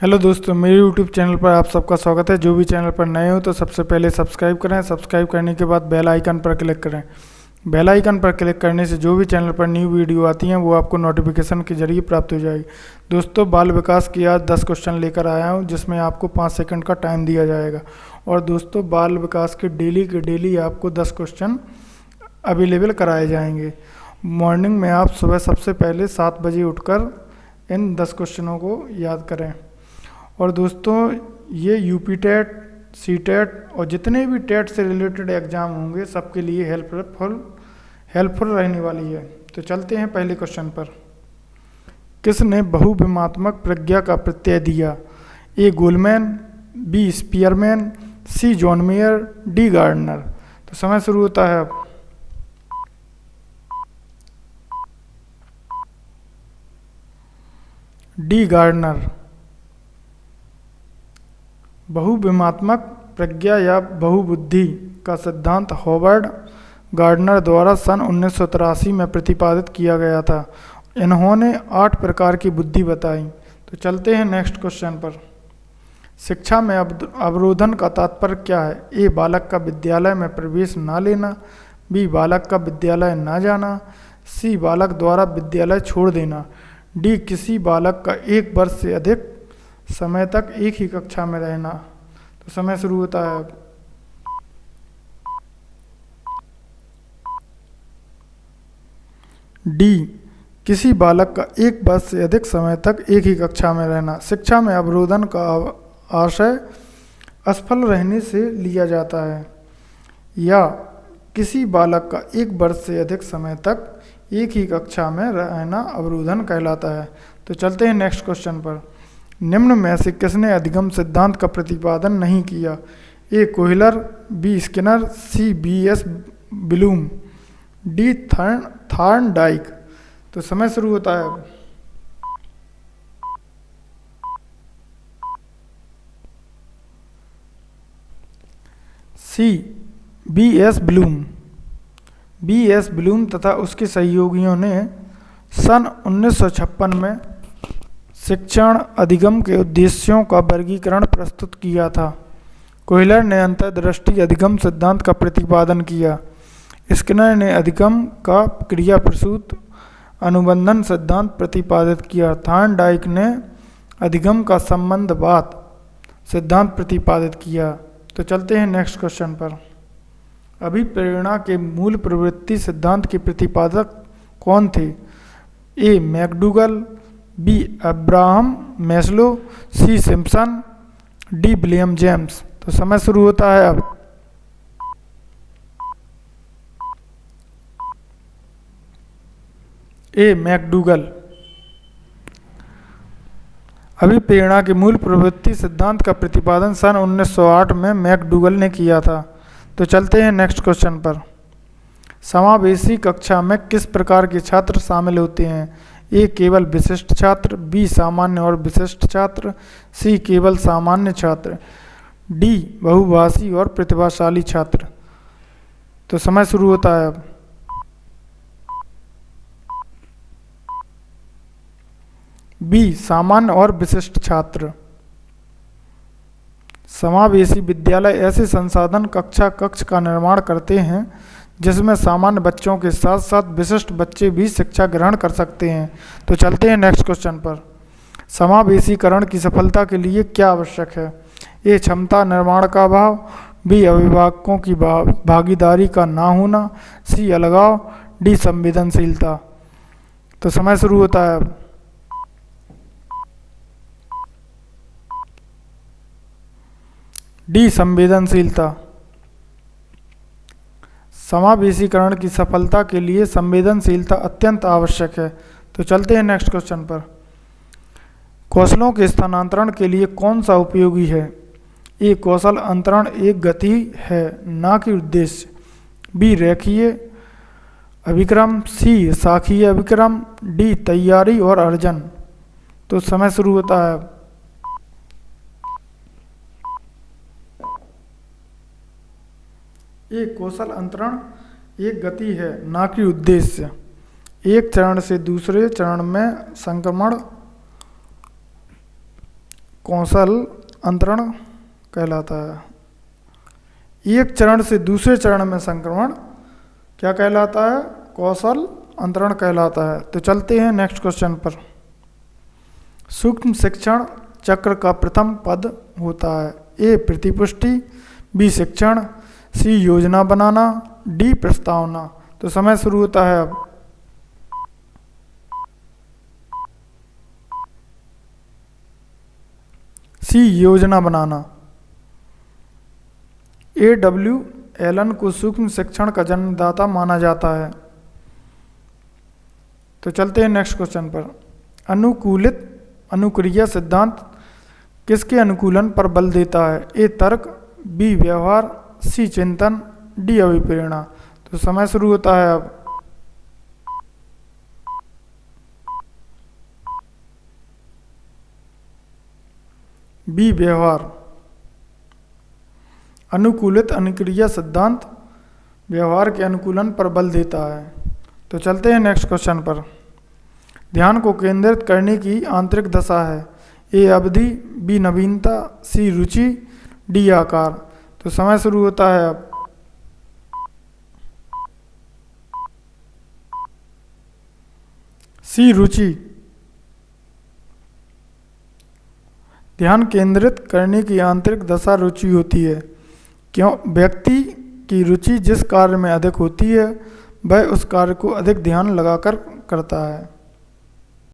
Hello दोस्तों, मेरे YouTube channel पर आप सबका स्वागत है। जो भी चैनल पर नए हो तो सबसे पहले सब्सक्राइब करें। सब्सक्राइब करने के बाद बेल आइकन पर क्लिक करें। बेल आइकन पर क्लिक करने से जो भी चैनल पर न्यू वीडियो आती हैं वो आपको नोटिफिकेशन के जरिए प्राप्त हो जाएगी। दोस्तों, बाल विकास की आज 10 क्वेश्चन लेकर आया हूँ, जिसमें आपको 5 सेकंड का टाइम दिया जाएगा। और दोस्तों, बाल विकास के डेली आपको 10 क्वेश्चन अवेलेबल कराए जाएंगे। मॉर्निंग में आप सुबह सबसे पहले 7 बजे उठकर इन 10 क्वेश्चनों को याद करें। और दोस्तों, ये यूपी टेट, सी टेट और जितने भी टेट से रिलेटेड एग्ज़ाम होंगे सबके लिए हेल्पफुल रहने वाली है। तो चलते हैं पहले क्वेश्चन पर। किसने बहुविमात्मक प्रज्ञा का प्रत्यय दिया? ए गोलमैन, बी स्पीयरमैन, सी जॉन मेयर, डी गार्डनर। तो समय शुरू होता है अब। D gardener. बहुविमात्मक प्रज्ञा या बहुबुद्धि का सिद्धांत हॉवर्ड गार्डनर द्वारा सन 1983 में प्रतिपादित किया गया था। इन्होंने 8 प्रकार की बुद्धि बताई। तो चलते हैं नेक्स्ट क्वेश्चन पर। शिक्षा में अवरोधन का तात्पर्य क्या है? ए बालक का विद्यालय में प्रवेश न लेना, बी बालक का विद्यालय न जाना, सी बालक द्वारा विद्यालय छोड़ देना, डी किसी बालक का 1 वर्ष से अधिक समय तक एक ही कक्षा में रहना। तो समय शुरू होता है। डी किसी बालक का 1 वर्ष से अधिक समय तक एक ही कक्षा में रहना। शिक्षा में अवरोधन का आशय असफल रहने से लिया जाता है या किसी बालक का 1 वर्ष से अधिक समय तक एक ही कक्षा में रहना अवरोधन कहलाता है। तो चलते हैं नेक्स्ट क्वेश्चन पर। निम्न में से किसने अधिगम सिद्धांत का प्रतिपादन नहीं किया? ए कोहलर, बी स्किनर, सी बी.एस. Bloom, D Thorndike. तो समय शुरू होता है अब। सी बी.एस. ब्लूम। बी.एस. ब्लूम तथा उसके सहयोगियों ने सन 1956 में शिक्षण अधिगम के उद्देश्यों का वर्गीकरण प्रस्तुत किया था। कोहलर ने अंतर्दृष्टि अधिगम सिद्धांत का प्रतिपादन किया। स्किनर ने अधिगम का क्रिया प्रसूत अनुबंधन सिद्धांत प्रतिपादित किया। थॉर्नडाइक ने अधिगम का संबंधवाद सिद्धांत प्रतिपादित किया। तो चलते हैं नेक्स्ट क्वेश्चन पर। अभिप्रेरणा के मूल प्रवृत्ति सिद्धांत के प्रतिपादक कौन थे? ए मैकडूगल, बी अब्राहम मैस्लो, सी सिम्पसन, डी विलियम जेम्स। तो समय शुरू होता है अब। ए मैकडूगल। अभिप्रेरणा के मूल प्रवृत्ति सिद्धांत का प्रतिपादन सन 1908 में मैकडूगल ने किया था। तो चलते हैं नेक्स्ट क्वेश्चन पर। समावेशी कक्षा में किस प्रकार के छात्र शामिल होते हैं? ए केवल विशिष्ट छात्र, बी सामान्य और विशिष्ट छात्र, सी केवल सामान्य छात्र, डी बहुभाषी और प्रतिभाशाली छात्र। तो समय शुरू होता है अब। बी सामान्य और विशिष्ट छात्र। समावेशी विद्यालय ऐसे संसाधन कक्ष का निर्माण करते हैं जिसमें सामान्य बच्चों के साथ साथ विशिष्ट बच्चे भी शिक्षा ग्रहण कर सकते हैं। तो चलते हैं नेक्स्ट क्वेश्चन पर। समावेशीकरण की सफलता के लिए क्या आवश्यक है? ए क्षमता निर्माण का अभाव, बी अभिभावकों की भागीदारी का ना होना, सी अलगाव, डी संवेदनशीलता। तो समय शुरू होता है अब। डी संवेदनशीलता। समावेशीकरण की सफलता के लिए संवेदनशीलता अत्यंत आवश्यक है। तो चलते हैं नेक्स्ट क्वेश्चन पर। कौशलों के स्थानांतरण के लिए कौन सा उपयोगी है? ए कौशल अंतरण एक गति है ना कि उद्देश्य, बी रेखीय अभिक्रम, सी शाखीय अभिक्रम, डी तैयारी और अर्जन। तो समय शुरू होता है। एक कौशल अंतरण एक गति है ना कि उद्देश्य। एक चरण से दूसरे चरण में संक्रमण कौशल अंतरण कहलाता है। एक चरण से दूसरे चरण में संक्रमण क्या कहलाता है? कौशल अंतरण कहलाता है। तो चलते हैं नेक्स्ट क्वेश्चन पर। सूक्ष्म शिक्षण चक्र का प्रथम पद होता है। ए प्रतिपुष्टि, बी शिक्षण, सी योजना बनाना, डी प्रस्तावना। तो समय शुरू होता है अब। सी योजना बनाना। A.W. एलन को सूक्ष्म शिक्षण का जन्मदाता माना जाता है। तो चलते हैं नेक्स्ट क्वेश्चन पर। अनुकूलित अनुक्रिया सिद्धांत किसके अनुकूलन पर बल देता है? ए तर्क, बी व्यवहार, सी चिंतन, डी अभिप्रेरणा। तो समय शुरू होता है अब। बी व्यवहार। अनुकूलित अनुक्रिया सिद्धांत व्यवहार के अनुकूलन पर बल देता है। तो चलते हैं नेक्स्ट क्वेश्चन पर। ध्यान को केंद्रित करने की आंतरिक दशा है। ए अवधि, बी नवीनता, सी रुचि, डी आकार। तो समय शुरू होता है अब। सी रुचि। ध्यान केंद्रित करने की आंतरिक दशा रुचि होती है। क्यों? व्यक्ति की रुचि जिस कार्य में अधिक होती है वह उस कार्य को अधिक ध्यान लगाकर करता है।